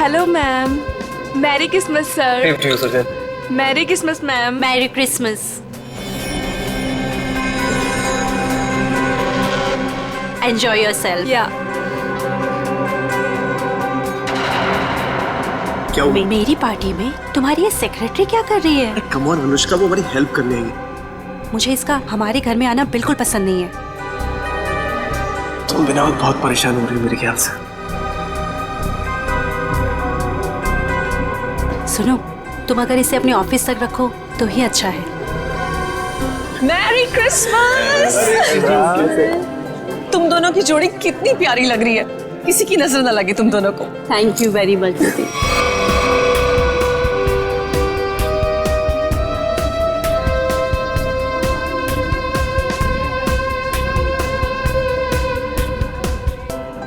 Hello ma'am. Merry Christmas sir. Same to you Susan. Merry Christmas ma'am. Merry Christmas. Enjoy yourself. या क्या हुआ? मेरी party में तुम्हारी ये सेक्रेटरी क्या कर रही है? कम ऑन अनुष्का, वो हमारी हेल्प करने आई। मुझे इसका हमारे घर में आना बिल्कुल पसंद नहीं है। तुम बिना वक्त बहुत परेशान हो रही हो मेरे ख्याल से। सुनो, तुम अगर इसे अपने ऑफिस तक रखो तो ही अच्छा है। Merry Christmas. तुम दोनों की जोड़ी कितनी प्यारी लग रही है, किसी की नजर ना लगे तुम दोनों को। थैंक यू वेरी मच दीदी।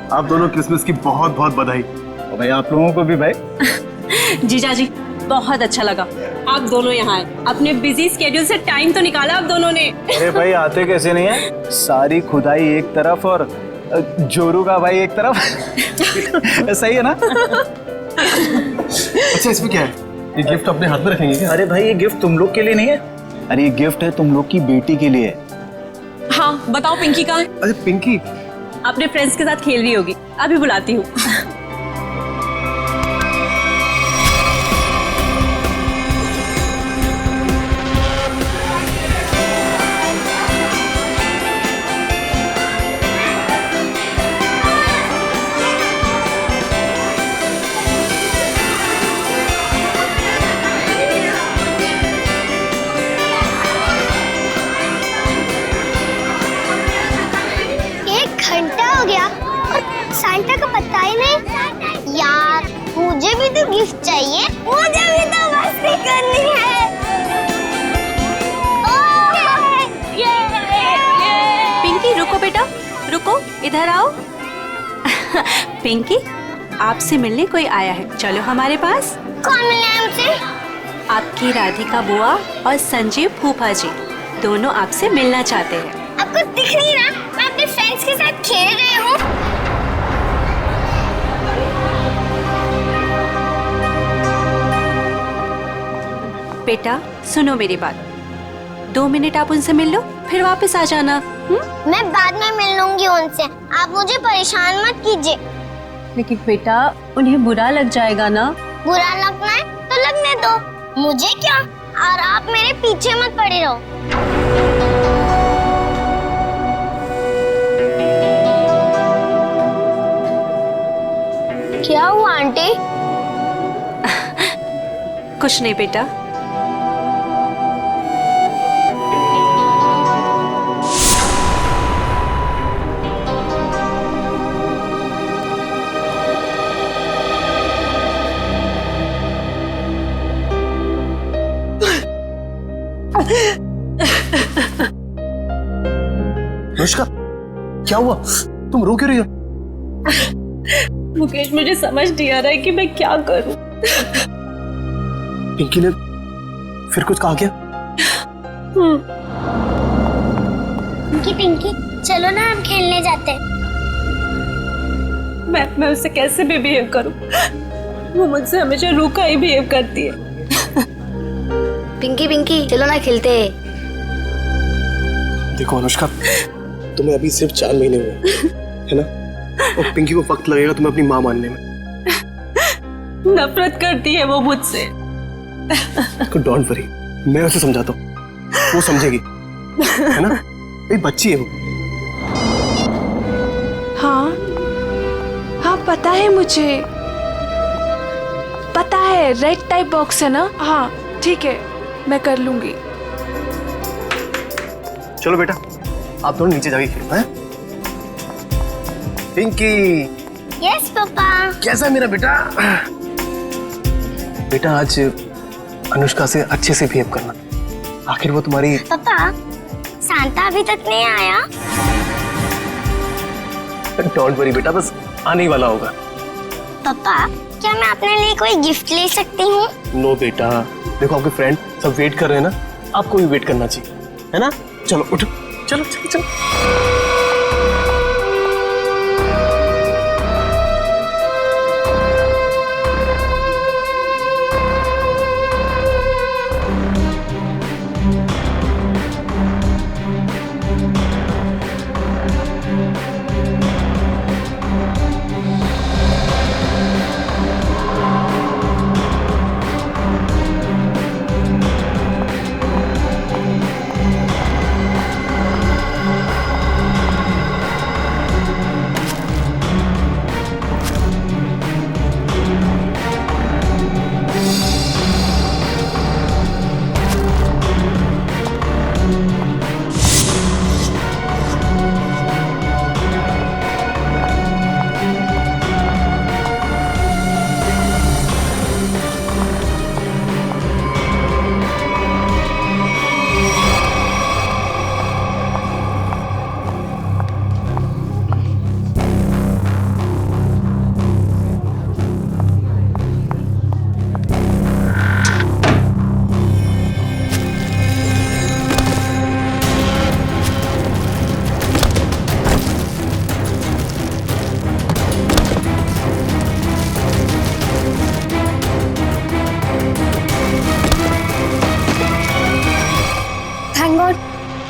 आप दोनों क्रिसमस की बहुत बहुत बधाई। और भाई आप लोगों को भी भाई। जीजा जी बहुत अच्छा लगा आप दोनों यहाँ आए। अपने बिजी स्केड्यूल से टाइम तो निकाला आप दोनों ने। अरे भाई आते कैसे नहीं है, सारी खुदाई एक तरफ और जोरू का भाई एक तरफ। सही है ना? अच्छा इसमें क्या है? ये गिफ्ट अपने हाथ में रखेंगे क्या? अरे भाई ये गिफ्ट तुम लोग के लिए नहीं है, अरे ये गिफ्ट है तुम लोग की बेटी के लिए। हाँ बताओ पिंकी कहाँ है? अरे पिंकी अपने फ्रेंड्स के साथ खेल रही होगी, अभी बुलाती हूँ। सांता का पता ही नहीं। यार मुझे भी तो गिफ्ट चाहिए, मुझे भी तो मस्ती करनी है। पिंकी रुको बेटा, रुको इधर आओ। पिंकी आपसे मिलने कोई आया है, चलो हमारे पास। कौन मिले हमसे? आपकी राधिका बुआ और संजीव फूफा जी दोनों आपसे मिलना चाहते हैं। आपको दिख नहीं रहा मैं अपने फ्रेंड्स के साथ खेल रही हूँ। बेटा सुनो मेरी बात, 2 मिनट आप उनसे मिल लो फिर वापस आ जाना। मैं बाद में मिल लूंगी उनसे, आप मुझे परेशान मत कीजिए। लेकिन बेटा उन्हें बुरा लग जाएगा ना। बुरा लगना है तो लगने दो, मुझे क्या। और आप मेरे पीछे मत पड़े रहो। क्या हुआ आंटी? कुछ नहीं बेटा। अनुष्का क्या हुआ? तुम रो क्यों रही हो? मुकेश मुझे समझ नहीं आ रहा है कि मैं क्या करूं। पिंकी ने फिर कुछ कहा क्या? पिंकी पिंकी चलो ना हम खेलने जाते हैं। मैं उससे कैसे भी बिहेव करूं, वो मुझसे हमेशा रूखा ही बिहेव करती है। पिंकी पिंकी चलो ना खेलते हैं। देखो अनुष्का, तुम्हें अभी सिर्फ 4 महीने हुए है ना, और पिंकी को वक्त लगेगा तुम्हें अपनी माँ मानने में। नफरत करती है वो मुझसे। डोंट वरी, मैं उसे समझाता हूँ, वो समझेगी है ना, एक बच्ची है वो। हाँ हाँ पता है मुझे, पता है रेड टाइप बॉक्स है ना। हाँ ठीक है मैं कर लूंगी। चलो बेटा आप दोनों नीचे जाके खेलो हैं। Pinky yes papa. कैसा है मेरा बेटा? बेटा आज अनुष्का से अच्छे से बिहेव करना, आखिर वो तुम्हारी। पापा सांता अभी तक नहीं आया। डोंट वरी बेटा, बस आने ही वाला होगा। पापा क्या मैं अपने लिए कोई गिफ्ट ले सकती हूँ? नो बेटा, देखो आपके फ्रेंड सब वेट कर रहे हैं ना, आपको भी वेट करना चाहिए है ना। चलो उठो, चलो चलो चलो।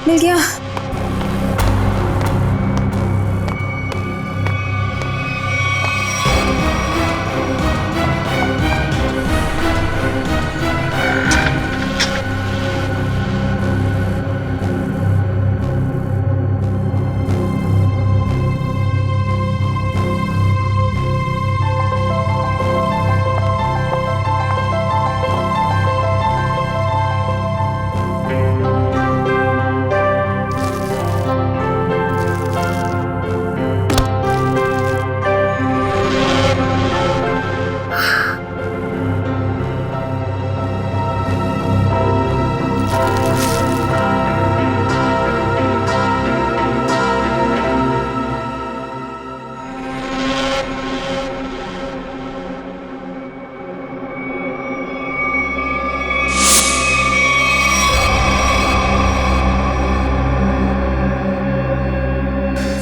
मिल गया।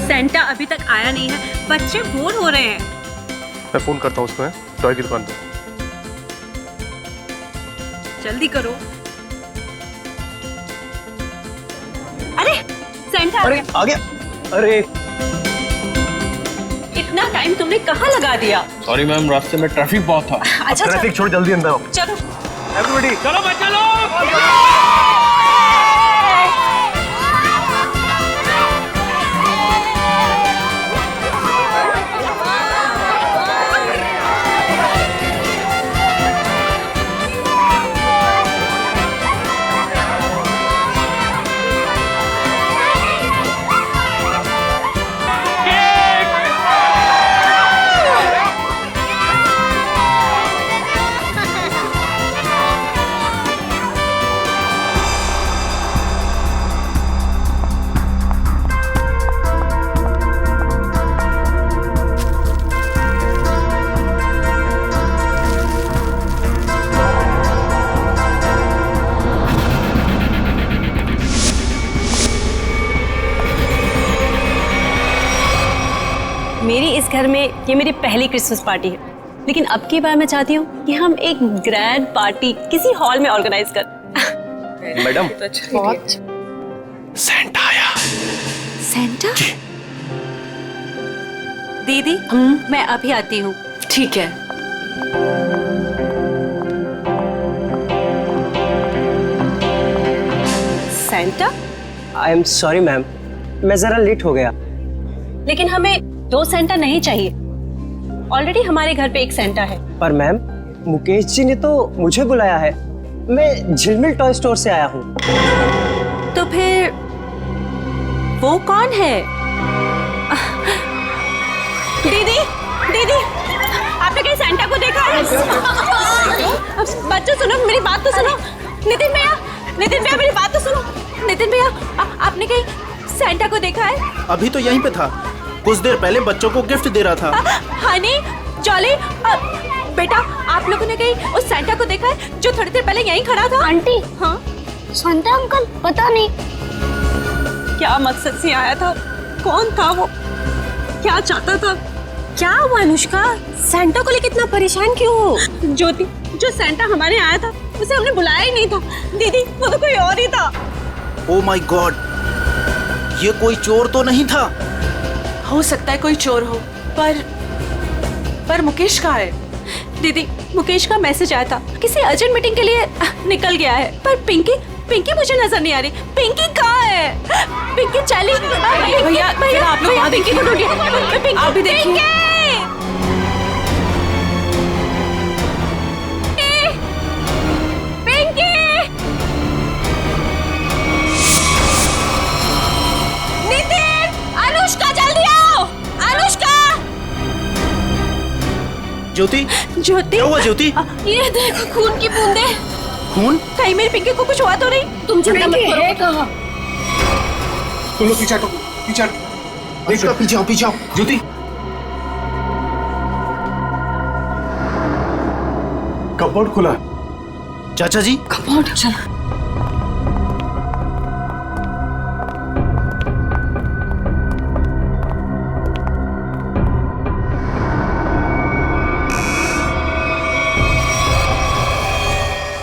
सेंटा अभी तक आया नहीं है, बच्चे बोर हो रहे हैं। मैं फोन करता हूँ उसको, टॉय की दुकान पे। जल्दी करो। अरे सेंटा आ अरे गया। आ गया। अरे इतना टाइम तुमने कहाँ लगा दिया? सॉरी मैम, रास्ते में ट्रैफिक बहुत था। अच्छा ट्रैफिक छोड़ जल्दी अंदर आओ। चलो। एवरीबॉडी चलो बच्चा लोग। मेरी इस घर में ये मेरी पहली क्रिसमस पार्टी है, लेकिन अब की बार मैं चाहती हूँ कि हम एक ग्रैंड पार्टी किसी हॉल में ऑर्गेनाइज कर। मैडम, सेंटा आया। सेंटा? दीदी, मैं अभी आती हूँ। ठीक है। Santa? I am sorry ma'am, मैं जरा लेट हो गया। लेकिन हमें 2 सेंटा नहीं चाहिए। ऑलरेडी हमारे घर पे एक सेंटा है। पर मैम, मुकेश जी ने तो मुझे बुलाया है। मैं झिलमिल टॉय स्टोर से आया हूँ। तो फिर वो कौन है? दीदी, दीदी, आपने कहीं सेंटा को देखा है? बच्चों सुनो, मेरी बात तो सुनो। नितिन भैया, मेरी बात तो सुनो। नितिन भैया, आपने कहीं सेंटा को देखा है? अभी तो यहीं पे था, कुछ देर पहले बच्चों को गिफ्ट दे रहा था। हनी, जॉली, बेटा, आप लोगों ने कहीं उस सेंटा को देखा है जो थोड़ी देर पहले यहीं खड़ा था? आंटी, हाँ? शांता अंकल, पता नहीं क्या मकसद से आया था? कौन था वो? क्या चाहता था? क्या हुआ अनुष्का? सेंटा को लेकर इतना परेशान क्यों हो? ज्योति, जो सेंटा हमारे आया था उसे हमने बुलाया ही नहीं था। दीदी, वो तो कोई और ही था। ओ माय गॉड, ये कोई चोर तो नहीं था? हो सकता है कोई चोर हो, पर मुकेश कहाँ है? दीदी, मुकेश का मैसेज आया था, किसी अर्जेंट मीटिंग के लिए निकल गया है। पर पिंकी मुझे नजर नहीं आ रही। पिंकी कहाँ है? पिंकी चली। भैया, आप लोग वहाँ पिंकी को ढूंढिए। आप भी देखिए। पिंकी! नितिन! अनुष्का, जल्दी आओ! अनुष्का! ज्योति, ज्योति? क्या हुआ ज्योति? ये देखो, खून की बूंदें। खून? कहीं मेरी पिंकी को कुछ हुआ तो नहीं? तुम चिंता मत करो। तुम लोग पीछे हटो, पीछे हटो। देखो, पीछे आओ। ज्योति, कपबोर्ड खुला। चाचा जी, कपबोर्ड, चलो।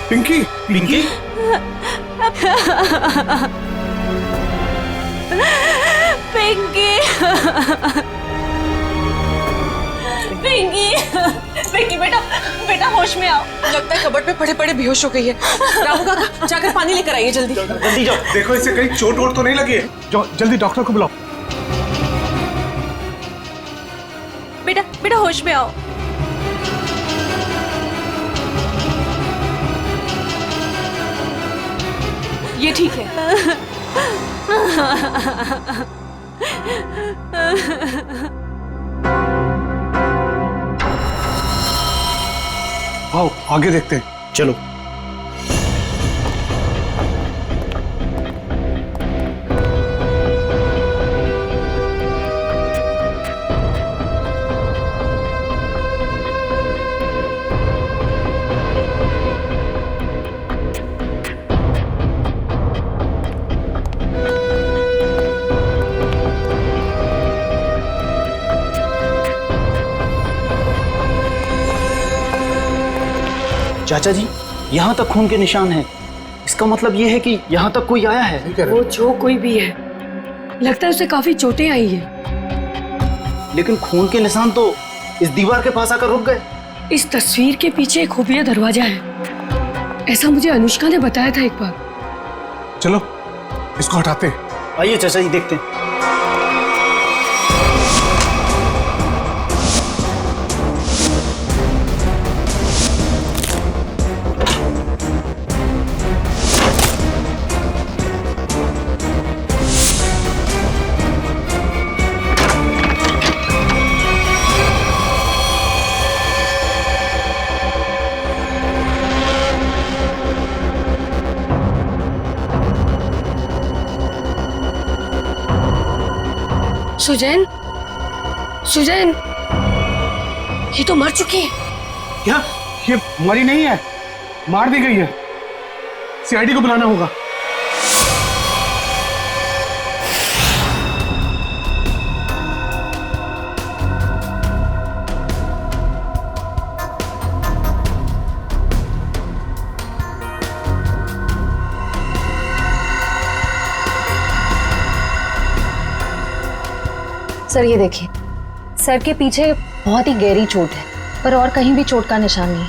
पिंकी, पिंकी? पिंकी पिंकी पिंकी बेटा बेटा होश में आओ। लगता है कबर्ड पे पड़े पड़े बेहोश हो गई है। रामू काका जाकर पानी लेकर आइए जल्दी। जल्दी जाओ। देखो इसे कहीं चोट वोट तो नहीं लगी है। जाओ जल्दी डॉक्टर को बुलाओ। बेटा बेटा होश में आओ। ये ठीक है। आओ आगे देखते हैं। चलो। चाचा जी, यहाँ तक खून के निशान हैं। इसका मतलब ये है कि यहाँ तक कोई आया है। वो जो कोई भी है, लगता है उसे काफी चोटें आई है। लेकिन खून के निशान तो इस दीवार के पास आकर रुक गए। इस तस्वीर के पीछे एक खुफिया दरवाजा है, ऐसा मुझे अनुष्का ने बताया था एक बार। चलो इसको हटाते हैं। आइए चाचा जी, देखते हैं। सुजैन, सुजैन, ये तो मर चुकी है। क्या ये मरी नहीं है, मार दी गई है। सीआईडी को बुलाना होगा। सर ये देखिए, सर के पीछे बहुत ही गहरी चोट है, पर और कहीं भी चोट का निशान नहीं है।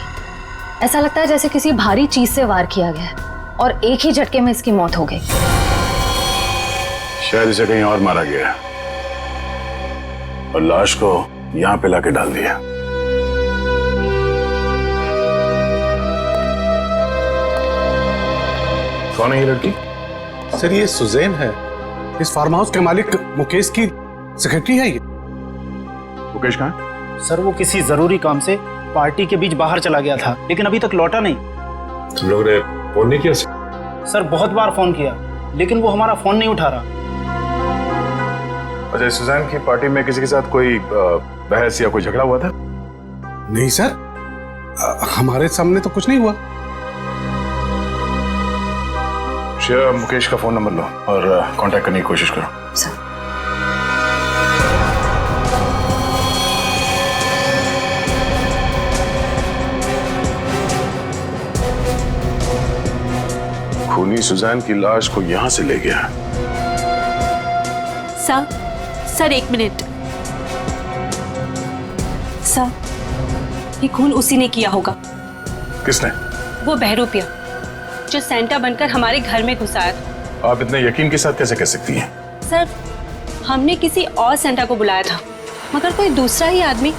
ऐसा लगता है जैसे किसी भारी चीज से वार किया गया है और एक ही झटके में इसकी मौत हो गई। शायद इसे कहीं और मारा गया और लाश को यहाँ पे लाके डाल दिया। कौन है ये लड़की? सर ये सुजैन है, इस फार्म हाउस के मालिक मुकेश की सेक्रेटरी है ये। मुकेश कहाँ है? सर वो किसी जरूरी काम से पार्टी के बीच बाहर चला गया था, लेकिन अभी तक लौटा नहीं। तुम लोग ने फोन नहीं किया? सर बहुत बार फोन किया, लेकिन वो हमारा फोन नहीं उठा रहा। अच्छा, सुजैन की पार्टी में किसी के साथ कोई बहस या कोई झगड़ा हुआ था? नहीं सर, हमारे सामने तो कुछ नहीं हुआ। शेयर मुकेश का फोन नंबर लो और कांटेक्ट करने की कोशिश करो। सर खूनी सुजैन की लाश को यहां से ले गया। सर एक मिनट। सर ये खून उसी ने किया होगा। किसने? वो बहरूपिया जो सेंटा बनकर हमारे घर में घुस आया था। आप इतने यकीन के साथ कैसे कह सकती हैं? सर हमने किसी और सेंटा को बुलाया था, मगर कोई दूसरा ही आदमी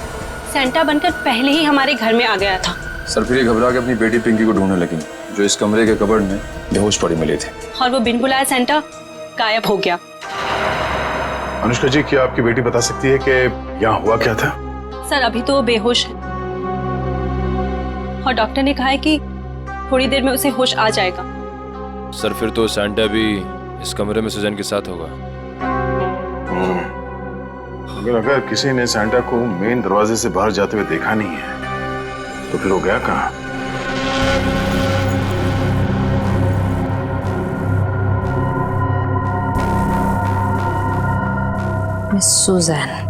सेंटा बनकर पहले ही हमारे घर में आ गया था। सर फिर घबरा के अपनी बेटी पिंकी को ढूंढने लगी, जो इस कमरे के कबर्ड में बेहोश पड़ी मिली थी, और वो बिन बुलाया सेंटा गायब हो गया। अनुष्का जी, क्या आपकी बेटी बता सकती है कि यहाँ हुआ क्या था? सर अभी तो वो बेहोश है और डॉक्टर ने कहा है कि थोड़ी देर में उसे होश आ जाएगा। सर फिर तो सेंटा भी इस कमरे में सुजैन के साथ होगा। अगर किसी ने सेंटा को मेन दरवाजे से बाहर जाते हुए देखा नहीं है तो फिर वो गया कहाँ? Miss Suzanne.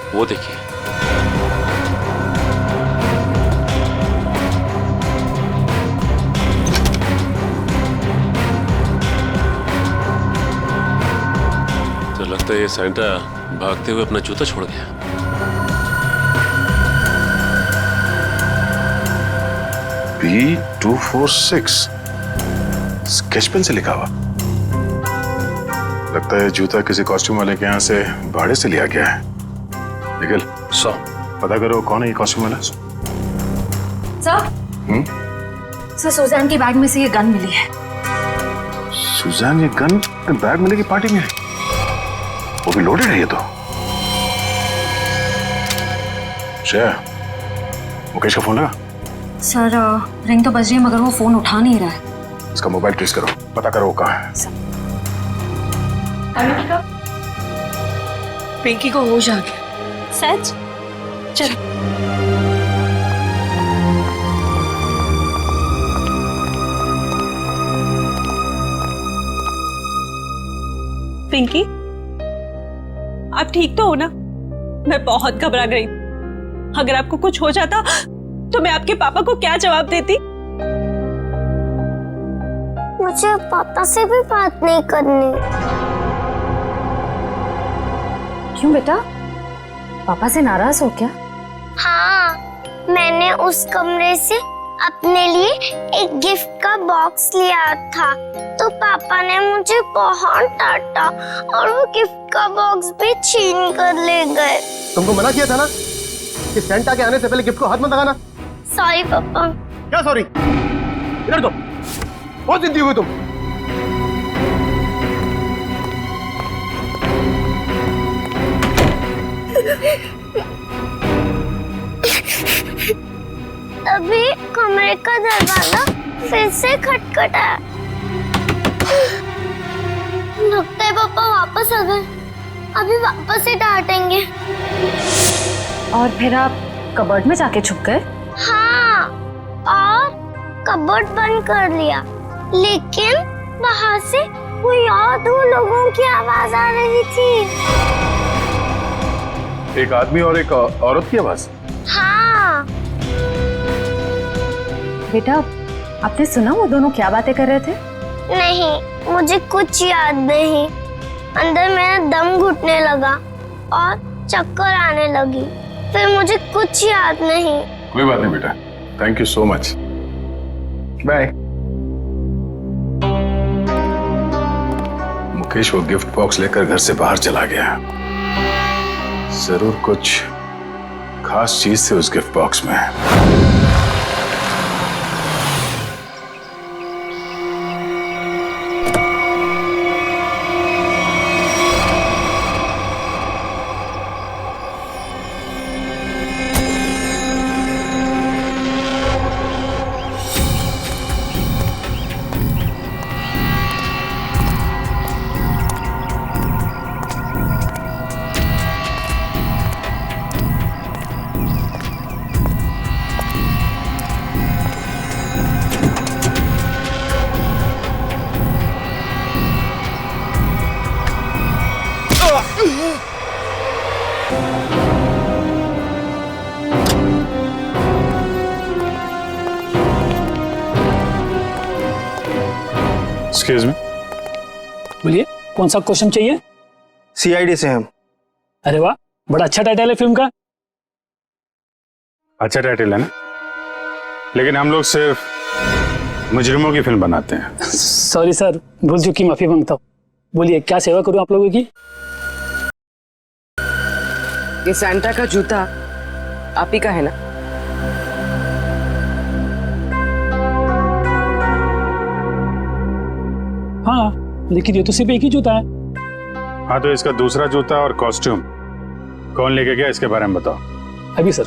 वो देखिए, लगता है ये सैंटा भागते हुए अपना जूता छोड़ गया। B246 स्केच पेन से लिखा हुआ। लगता है जूता किसी कॉस्ट्यूम वाले के यहाँ से भाड़े से लिया गया है। निखिल, पता करो कौन है ये कॉस्ट्यूम वाला। सर सुजान के बैग में से ये गन मिली है। सुजान, ये गन बैग मिलेगी पार्टी में? वो भी लोडेड है ये तो। श्रेया, मुकेश का फोन लगा? सर रिंग तो बज रही है मगर वो फोन उठा नहीं रहा है। इसका मोबाइल ट्रेस करो, पता करो वो कहाँ है। अनुष्का, पिंकी को होश आ गया। सच? चल। पिंकी, आप ठीक तो हो ना? मैं बहुत घबरा गई। अगर आपको कुछ हो जाता तो मैं आपके पापा को क्या जवाब देती? मुझे पापा से भी बात नहीं करनी। क्यों बेटा, पापा से नाराज हो क्या? हाँ, मैंने उस कमरे से अपने लिए एक गिफ्ट का बॉक्स लिया था, तो पापा ने मुझे बहुत डांटा और वो गिफ्ट का बॉक्स भी छीन कर ले गए। तुमको मना किया था ना कि सेंटा के आने से पहले गिफ्ट को हाथ मत लगाना। सॉरी पापा। क्या सॉरी? इधर तो बहुत जिद्दी हुई तुम। तभी कमरे का दरवाजा फिर से खटखटाया। लगता है पापा वापस आ गए। अभी वापस से डांटेंगे। और फिर आप कबर्ड में जाके छुप गए? हाँ, और कबर्ड बंद कर लिया, लेकिन वहां से कोई और दो लोगों की आवाज आ रही थी। एक आदमी और एक औरत की आवाज? हाँ। बेटा, आपने सुना वो दोनों क्या बातें कर रहे थे? नहीं, मुझे कुछ याद नहीं। अंदर मेरा दम घुटने लगा और चक्कर आने लगी। फिर मुझे कुछ याद नहीं। कोई बात नहीं बेटा, thank you so much, bye. Mukesh वो गिफ्ट बॉक्स लेकर घर से बाहर चला गया। जरूर कुछ खास चीज थी उस गिफ्ट बॉक्स में। एक्सक्यूज मी, बोलिए कौन सा क्वेश्चन चाहिए? सीआईडी से हम। अरे वाह, बड़ा अच्छा टाइटल है फिल्म का। अच्छा टाइटल है ना, लेकिन हम लोग सिर्फ मुजरिमों की फिल्म बनाते हैं। सॉरी सर, भूल चुकी, माफी मांगता हूँ। बोलिए क्या सेवा करूँ आप लोगों की? ये सैंटा का जूता आप ही का है ना? हाँ, लेकिन ये तो सिर्फ एक ही जूता है। हाँ, तो इसका दूसरा जूता और कॉस्ट्यूम कौन लेके गया, इसके बारे में बताओ। अभी सर।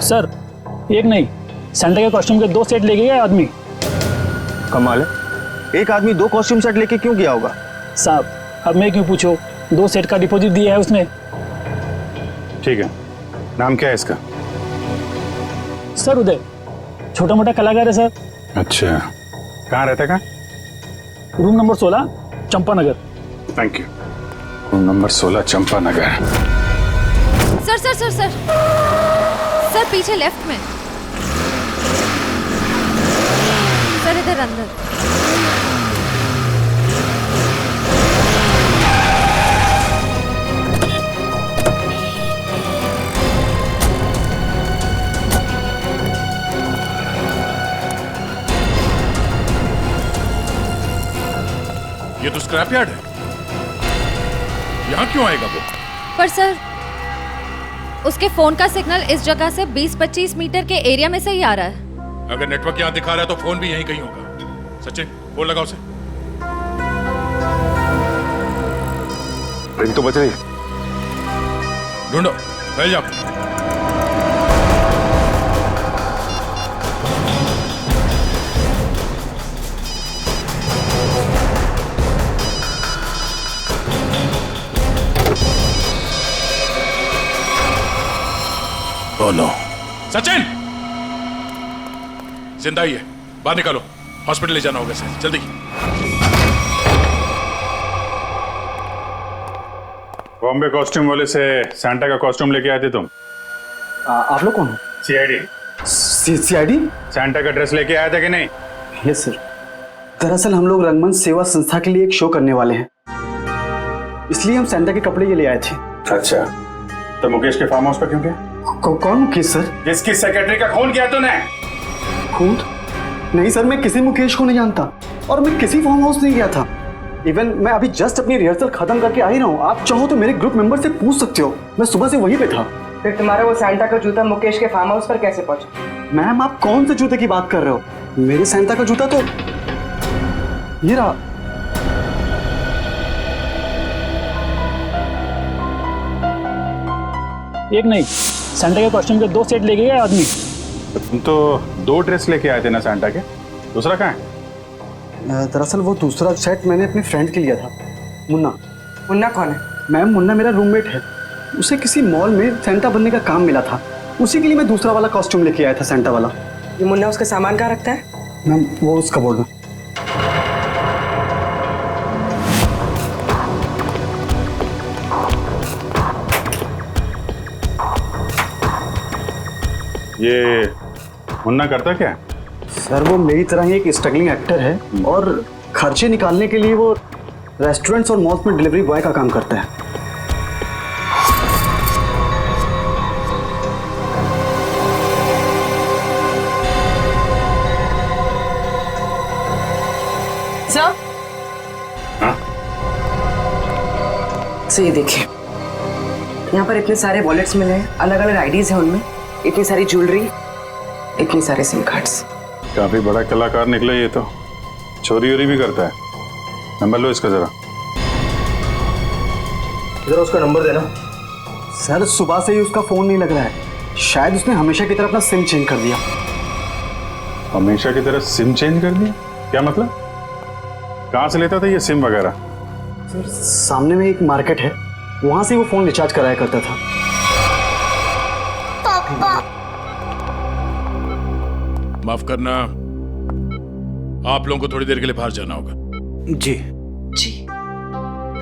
सर, एक नहीं, सैंटा के कॉस्ट्यूम के 2 सेट लेके गया आदमी। कमाल है, एक आदमी 2 कॉस्ट्यूम सेट लेके क्यों गया होगा? साहब, अब मैं क्यों पूछूं? 2 सेट का डिपॉजिट दिया है उसने। ठीक है, नाम क्या है इसका? सर उदय, छोटा मोटा कलाकार है सर। अच्छा, कहाँ रहता है? Room number 16, Champanagar. Thank you. Room number 16, Champanagar. Sir sir sir sir sir पीछे लेफ्ट में। सर इधर अंदर। ये तो स्क्रैप यार्ड है, यहाँ क्यों आएगा वो? पर सर उसके फोन का सिग्नल इस जगह से 20-25 मीटर के एरिया में से ही आ रहा है। अगर नेटवर्क यहाँ दिखा रहा है तो फोन भी यहीं कहीं होगा। सचिन फोन लगाओ उसे। रिंग तो बज रही है। ढूंढो, फैल जाओ। Oh no. सचिन, जिंदा ही है, बाहर निकालो, हॉस्पिटल ले जाना होगा इसे, जल्दी। बॉम्बे कॉस्ट्यूम वाले से सैंटा का कॉस्ट्यूम लेके आए थे तुम? आप लोग कौन हो? सीआईडी। सीआईडी? सैंटा का ड्रेस लेके आया था कि नहीं? Yes sir. दरअसल हम लोग रंगमंच सेवा संस्था के लिए एक शो करने वाले हैं, इसलिए हम सैंटा के कपड़े के लिए आए थे। अच्छा, तो मुकेश के फार्म हाउस पर क्यों गए? कौन मुकेश सर? जिसकी सेक्रेटरी का खून किया तूने? खून? नहीं सर, मैं किसी मुकेश को नहीं जानता और मैं किसी फार्म हाउस नहीं गया था। इवन मैं अभी जस्ट अपनी रिहर्सल खत्म करके आ ही रहा हूँ। आप चाहो तो मेरे ग्रुप मेंबर से पूछ सकते हो, मैं सुबह से वहीं पे था। फिर तुम्हारा वो सैंटा का जूता मुकेश के फार्म हाउस पर कैसे पहुंचा? मैम आप कौन से जूते की बात कर रहे हो? मेरे सैंटा का जूता तो ये रहा। एक नहीं, सैंटा के कॉस्ट्यूम के 2 सेट लेके गए आदमी। तुम तो 2 ड्रेस लेके आए थे ना सैंटा के, दूसरा कहाँ है? दरअसल वो दूसरा सेट मैंने अपने फ्रेंड के लिया था, मुन्ना। मुन्ना कौन है? मैम मुन्ना मेरा रूममेट है, उसे किसी मॉल में सैंटा बनने का काम मिला था, उसी के लिए मैं दूसरा वाला कॉस्ट्यूम लेके आया था, सैंटा वाला। ये मुन्ना उसका सामान कहाँ रखता है? मैम वो उस कबोर्ड में। ये मुन्ना करता क्या? सर वो मेरी तरह ही एक स्ट्रगलिंग एक्टर है और खर्चे निकालने के लिए वो रेस्टोरेंट्स और मॉल्स में डिलीवरी बॉय का काम करता है। सर? हाँ? सर ये देखिए, यहाँ पर इतने सारे वॉलेट्स मिले हैं, अलग अलग आईडीज हैं उनमें, इतनी सारी ज्वेलरी, इतनी सारे सिम कार्ड्स। काफी बड़ा कलाकार निकला ये तो, चोरी वोरी भी करता है। नंबर लो इसका जरा। जरा उसका नंबर देना। सर सुबह से ही उसका फोन नहीं लग रहा है, शायद उसने हमेशा की तरह अपना सिम चेंज कर दिया। हमेशा की तरह सिम चेंज कर दिया? क्या मतलब? कहाँ से लेता था ये सिम वगैरह? सर सामने में एक मार्केट है, वहां से वो फोन रिचार्ज कराया करता था। माफ करना, आप लोगों को थोड़ी देर के लिए बाहर जाना होगा। जी जी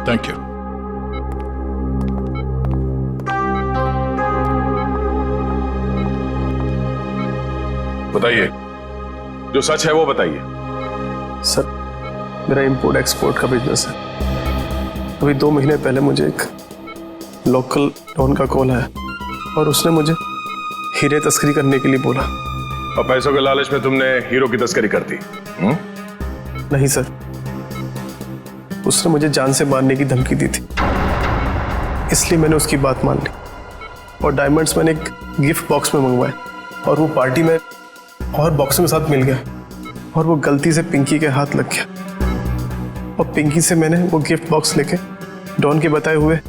थैंक यू। बताइए, जो सच है वो बताइए। सर मेरा इंपोर्ट एक्सपोर्ट का बिजनेस है। अभी 2 महीने पहले मुझे एक लोकल डॉन का कॉल आया और उसने मुझे हीरे तस्करी करने के लिए बोला। और पैसों के लालच में तुमने हीरो की तस्करी कर दी? नहीं सर, उसने मुझे जान से मारने की धमकी दी थी, इसलिए मैंने उसकी बात मान ली और डायमंड्स मैंने एक गिफ्ट बॉक्स में मंगवाए और वो पार्टी में और बॉक्स में साथ मिल गया और वो गलती से पिंकी के हाथ लग गया और पिंकी से मैंने वो गिफ्ट बॉक्स लेके डॉन के बताए हुए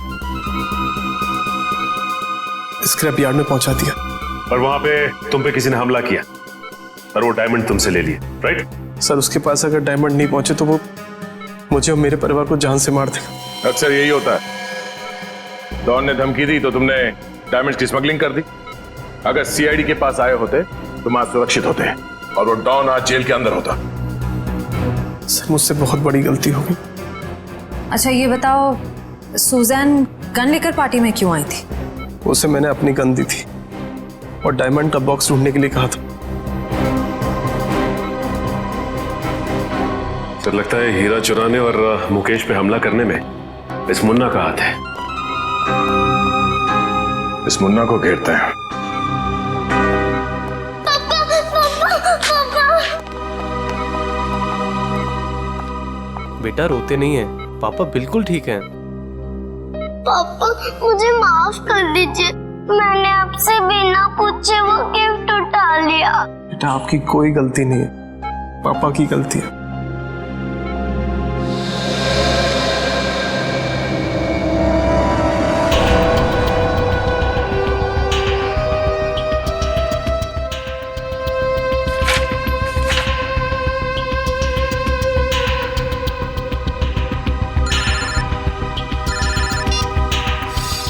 स्क्रैप यार्ड में पहुंचा दिया। और वहां पे तुम पे किसी ने हमला किया और वो डायमंड तुमसे ले लिए, राइट? सर उसके पास अगर डायमंड नहीं पहुंचे तो वो मुझे और मेरे परिवार को जान से मार देगा। अक्सर यही होता है, डॉन ने धमकी दी तो तुमने डायमंड्स की स्मगलिंग कर दी। अगर सीआईडी के पास आए होते तुम आज सुरक्षित होते और वो डॉन आज जेल के अंदर होता। सर मुझसे बहुत बड़ी गलती हो गई। अच्छा ये बताओ, सुजैन गन लेकर पार्टी में क्यों आई थी? उसे मैंने अपनी गन दी थी और डायमंड का बॉक्स ढूंढने के लिए कहा था। सर लगता है हीरा चुराने और मुकेश पे हमला करने में इस मुन्ना का हाथ है। इस मुन्ना को घेरते हैं। बेटा रोते नहीं है, पापा बिल्कुल ठीक हैं। पापा मुझे माफ कर दीजिए, मैंने आपसे बिना पूछे वो गिफ्ट उठा लिया। बेटा आपकी कोई गलती नहीं है, पापा की गलती है।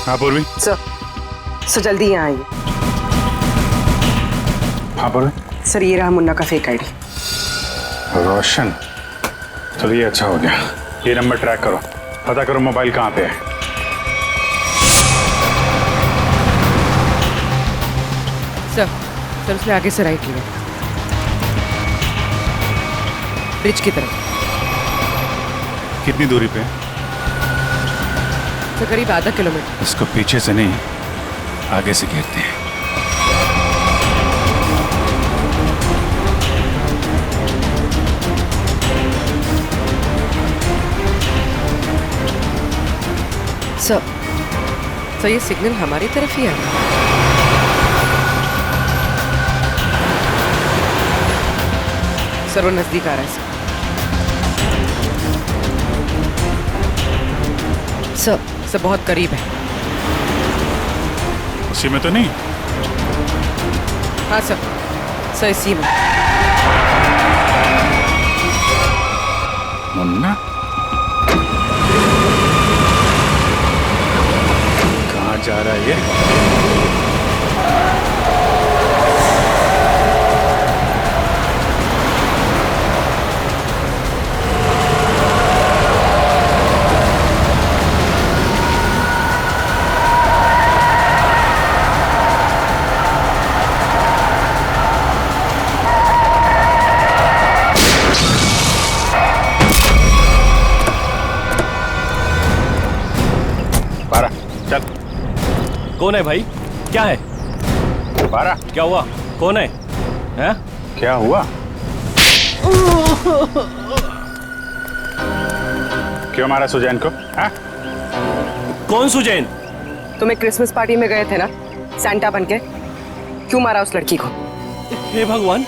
हाँ पूर्वी। सर जल्दी यहाँ आइए। हाँ पूर्वी। सर ये रहा मुन्ना का फेक आईडी। रोशन, चलो ये अच्छा हो गया। ये नंबर ट्रैक करो, पता करो मोबाइल कहाँ पे है। सर उसने आगे से राइट लिया, ब्रिज की तरफ। कितनी दूरी पे है? सर करीब आधा किलोमीटर। इसको पीछे से नहीं, आगे से घेरते हैं। सर ये सिग्नल हमारी तरफ ही आ रहा है। सर वो नजदीक आ रहा है। सर बहुत करीब है। उसी में तो नहीं? हाँ सर इसी में। मुन्ना कहाँ जा रहा है ये? कौन है भाई? क्या है? बारा क्या हुआ? कौन है? हैं? क्या हुआ? क्यों मारा सुजैन को? हाँ? कौन सुजैन? तुम्हें क्रिसमस पार्टी में गए थे ना सैंटा बनके, क्यों मारा उस लड़की को? हे भगवान,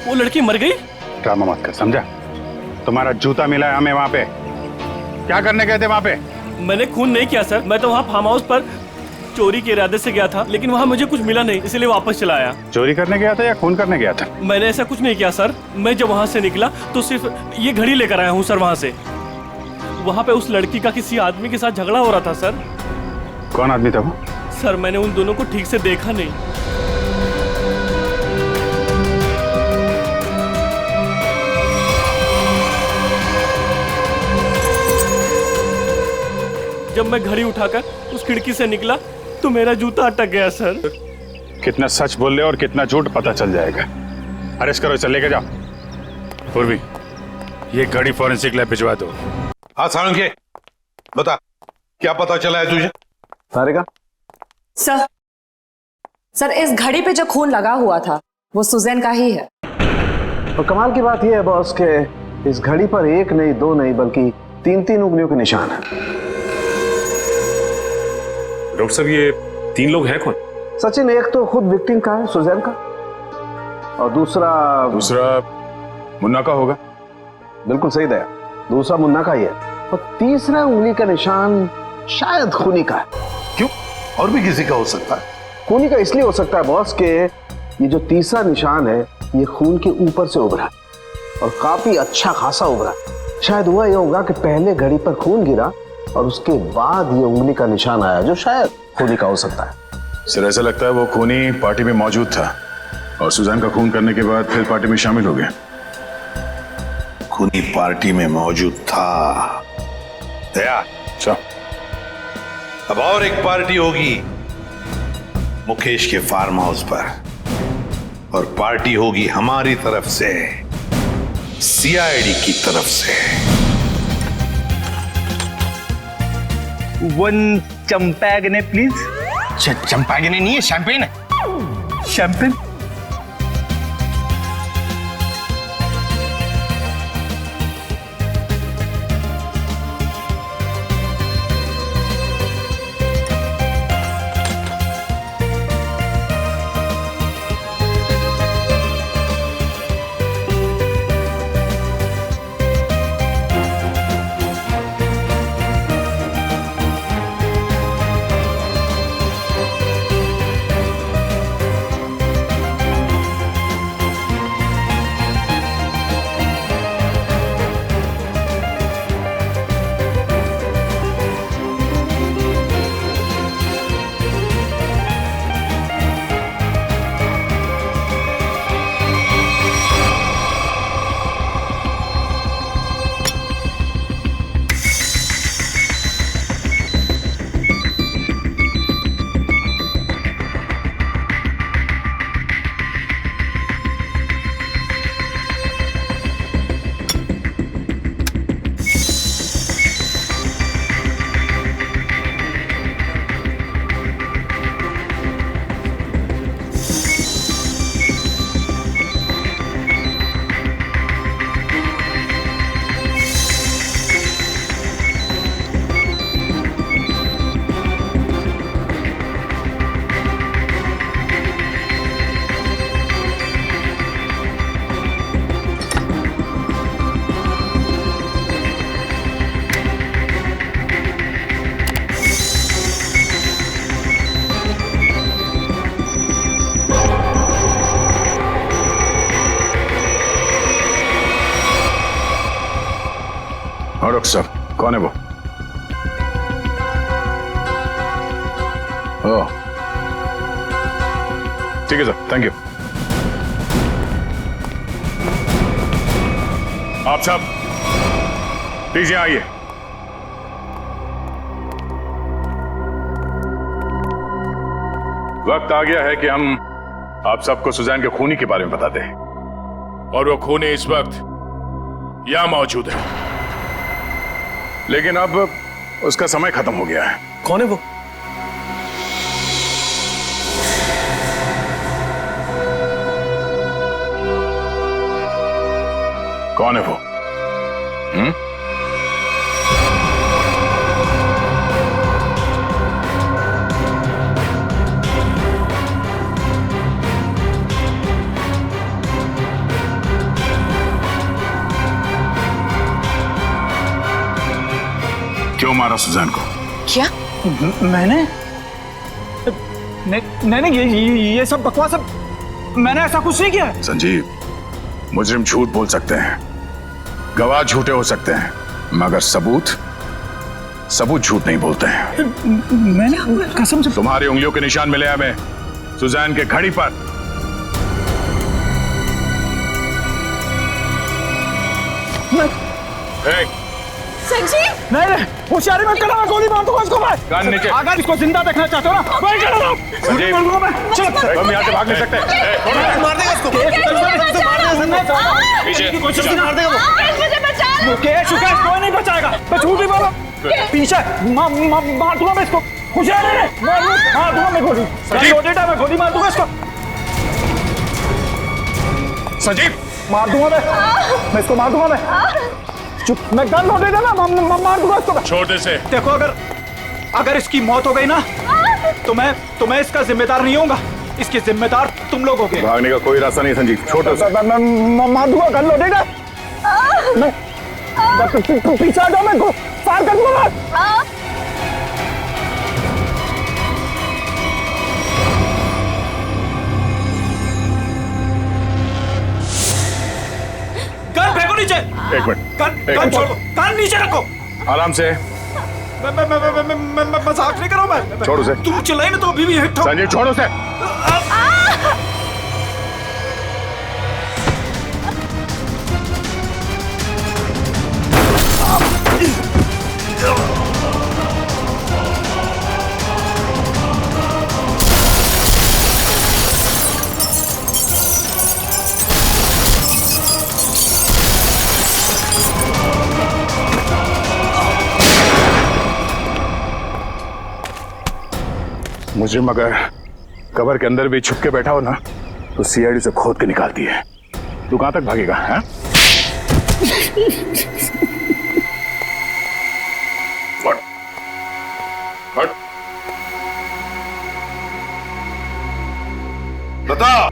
वो लड़की मर गई? ड्रामा मत कर, समझा? तुम्हारा जूता मिला है हमें वहां पे। क्या करने गए थे वहां पे? मैंने खून नहीं किया सर, मैं तो वहाँ फार्म हाउस पर चोरी के इरादे से गया था, लेकिन वहाँ मुझे कुछ मिला नहीं, इसलिए वापस चला आया। चोरी करने गया था या खून करने गया था? मैंने ऐसा कुछ नहीं किया सर। मैं जब वहाँ से निकला तो सिर्फ ये घड़ी लेकर आया हूँ सर। वहाँ से वहाँ पे उस लड़की का किसी आदमी के साथ झगड़ा हो रहा था सर। कौन आदमी था वो? सर मैंने उन दोनों को ठीक से देखा नहीं। जब मैं घड़ी उठाकर उस खिड़की से निकला तो मेरा जूता अटक गया सर। कितना सच बोल रहे और कितना झूठ पता चल जाएगा। अरेस्ट करो, चल लेके जाओ। पूर्वी, ये घड़ी फॉरेंसिक लैब भिजवा दो। हाँ सारंगे, बता क्या पता चला है तुझे? सारिका? सर इस घड़ी पे जो खून लगा हुआ था वो सुजैन का ही है। और कमाल की बात यह है बॉस के इस घड़ी पर एक नहीं, दो नहीं, बल्कि 3-3 उंगलियों के निशान है। डॉक्टर साहब ये 3 लोग हैं कौन? सचिन, एक तो खुद विक्टिम का है, सुजैन का, और दूसरा मुन्ना का होगा। बिल्कुल सही दया, दूसरा मुन्ना का ही है, और तीसरा उंगली का निशान शायद खूनी का है। क्यों? और भी किसी का हो सकता है? खूनी का इसलिए हो सकता है बॉस के ये जो तीसरा निशान है ये खून के ऊपर से उभरा और काफी अच्छा खासा उभरा। शायद हुआ यह होगा कि पहले घड़ी पर खून गिरा और उसके बाद ये उंगली का निशान आया, जो शायद खूनी का हो सकता है। सर ऐसा लगता है वो खूनी पार्टी में मौजूद था और सुजैन का खून करने के बाद फिर पार्टी में शामिल हो गया। खूनी पार्टी में मौजूद था। दया, अब और एक पार्टी होगी मुकेश के फार्म हाउस पर, और पार्टी होगी हमारी तरफ से, सीआईडी की तरफ से। 1 चंपागने प्लीज। चंपागने नहीं है, शैंपेन है। शैंपेन। डॉक्टर साहब, कौन है वो? ओह, ठीक है सर, थैंक यू। आप साहब प्लीज यहां आइए। वक्त आ गया है कि हम आप सबको सुजैन के खूनी के बारे में बता दें, और वो खूनी इस वक्त यहां मौजूद है, लेकिन अब उसका समय खत्म हो गया है। कौन है वो? कौन है वो? क्यों मारा सुजैन को? क्या? मैंने ये सब बकवास, मैंने ऐसा कुछ नहीं किया। संजीव, मुजरिम झूठ बोल सकते हैं, गवाह झूठे हो सकते हैं, मगर सबूत झूठ नहीं बोलते हैं। मैंने कसम से। तुम्हारी उंगलियों के निशान मिले हमें सुजैन के घड़ी पर। संजीव, नहीं, होशियारी मत करना, मैं गोली मार दूंगा इसको। मैं कान नीचे। अगर इसको जिंदा देखना चाहते हो ना, वही कर लो। संजीव, हम यहाँ से भाग नहीं सकते। मार देगा इसको। पीछे की कोशिश मार देगा वो। मुझे बचा लो। मुकेश कोई नहीं बचाएगा। मैं झूठ ही बोला। पीछे मार दूंगा मैं इसको। होशियारी है, मार दूंगा मैं गोली। मैं गोली मार दूंगा इसको। संजीव, मार दूंगा मैं इसको, मार दूंगा मैं। चुप, मैं गन लोडे देना, मार दूंगा इसको। छोड़ दे से। देखो, अगर इसकी मौत हो गई ना, तो मैं इसका जिम्मेदार नहीं होऊंगा। इसके जिम्मेदार तुम लोग होगे। भागने का कोई रास्ता नहीं संजीव, छोड़ दे। मैं मार दूंगा, गन लोडेगा। मैं पीछे हटो, मैं फायर कर दूंगा। गन फेंको नीचे। एक मिनट, गन छोड़ो, गन नीचे रखो। आराम से। मैं मजाक नहीं कर रहा हूं। मैं छोड़ो से। तुम चिल्लाई ना तो अभी भी हिट हो। संजीव, छोड़ो से। मुजरिम अगर कवर के अंदर भी छुप के बैठा हो ना तो सीआईडी से खोद के निकालती है। तू कहां तक भागेगा? हैं? हट, हट। बता,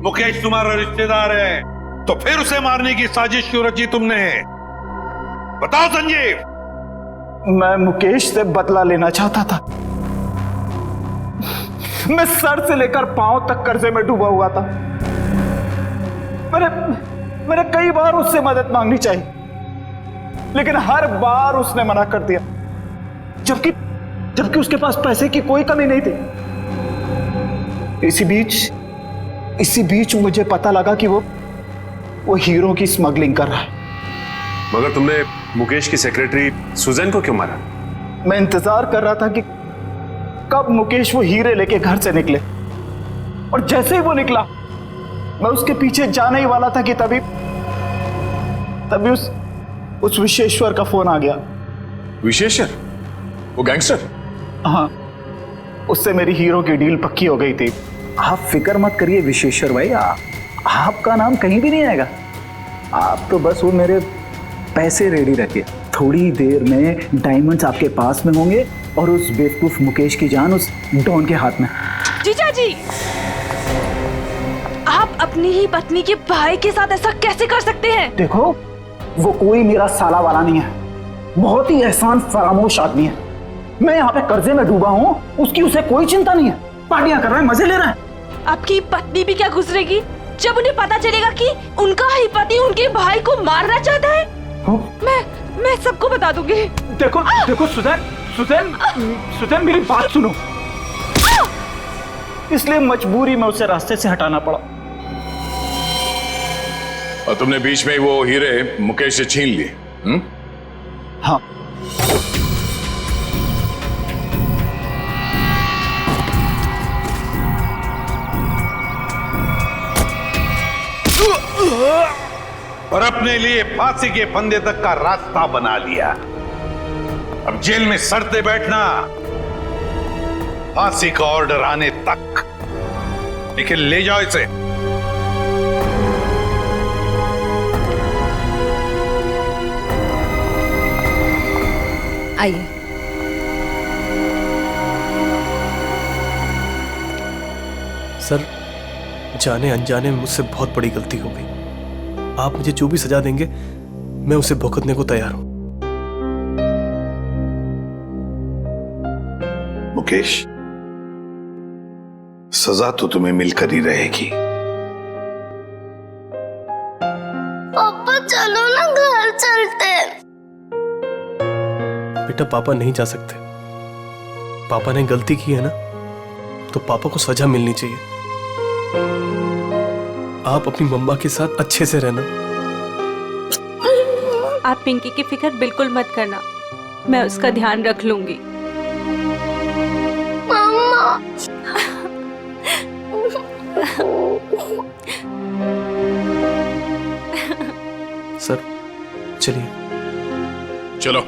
मुकेश तुम्हारा रिश्तेदार है तो फिर उसे मारने की साजिश क्यों रची तुमने? बताओ संजीव। मैं मुकेश से बदला लेना चाहता था। मैं सर से लेकर पांव तक कर्जे में डूबा हुआ था। मैंने कई बार उससे मदद मांगनी चाहिए, लेकिन हर बार उसने मना कर दिया, जबकि उसके पास पैसे की कोई कमी नहीं थी। इसी बीच मुझे पता लगा कि वो हीरो की स्मगलिंग कर रहा है। मगर तुमने मुकेश की सेक्रेटरी सुजैन को क्यों मारा? मैं इंतजार कर रहा था कि कब मुकेश वो हीरे लेके घर से निकले, और जैसे ही वो निकला मैं उसके पीछे जाने ही वाला था कि तभी उस विशेश्वर का फोन आ गया। विशेश्वर? वो गैंगस्टर? हाँ, उससे मेरी हीरो की डील पक्की हो गई थी। आप फिक्र मत करिए विशेश्वर भाई, आपका नाम कहीं भी नहीं आएगा। आप तो बस वो मेरे पैसे रेडी रखिए, थोड़ी देर में डायमंड्स आपके पास में होंगे और उस बेवकूफ मुकेश की जान उस डॉन के हाथ में। जीजा जी, आप अपनी ही पत्नी के भाई के साथ ऐसा कैसे कर सकते हैं? देखो, वो कोई मेरा साला वाला नहीं है, बहुत ही एहसान फरामोश आदमी है। मैं यहाँ पे कर्जे में डूबा हूँ, उसकी उसे कोई चिंता नहीं है, पार्टियां कर रहा है, मजे ले रहा है। आपकी पत्नी भी क्या गुजरेगी जब उन्हें पता चलेगा कि उनका ही पति उनके भाई को मारना चाहता है? मैं सबको बता दूंगी। देखो सुजैन मेरी बात सुनो। इसलिए मजबूरी में उसे रास्ते से हटाना पड़ा। और तुमने बीच में वो हीरे मुकेश से छीन लिए? हाँ। और अपने लिए फांसी के फंदे तक का रास्ता बना लिया। अब जेल में सड़ते बैठना, फांसी का ऑर्डर आने तक। लेकिन ले जाओ इसे। आइए। सर, जाने अनजाने में मुझसे बहुत बड़ी गलती हो गई। आप मुझे जो भी सजा देंगे मैं उसे भुगतने को तैयार हूं। मुकेश, सजा तो तुम्हें मिलकर ही रहेगी। पापा चलो ना, घर चलते। बेटा, पापा नहीं जा सकते। पापा ने गलती की है ना, तो पापा को सजा मिलनी चाहिए। आप अपनी मम्मा के साथ अच्छे से रहना। आप पिंकी की फिक्र बिल्कुल मत करना, मैं उसका ध्यान रख लूंगी। मम्मा। सर, चलिए। चलो।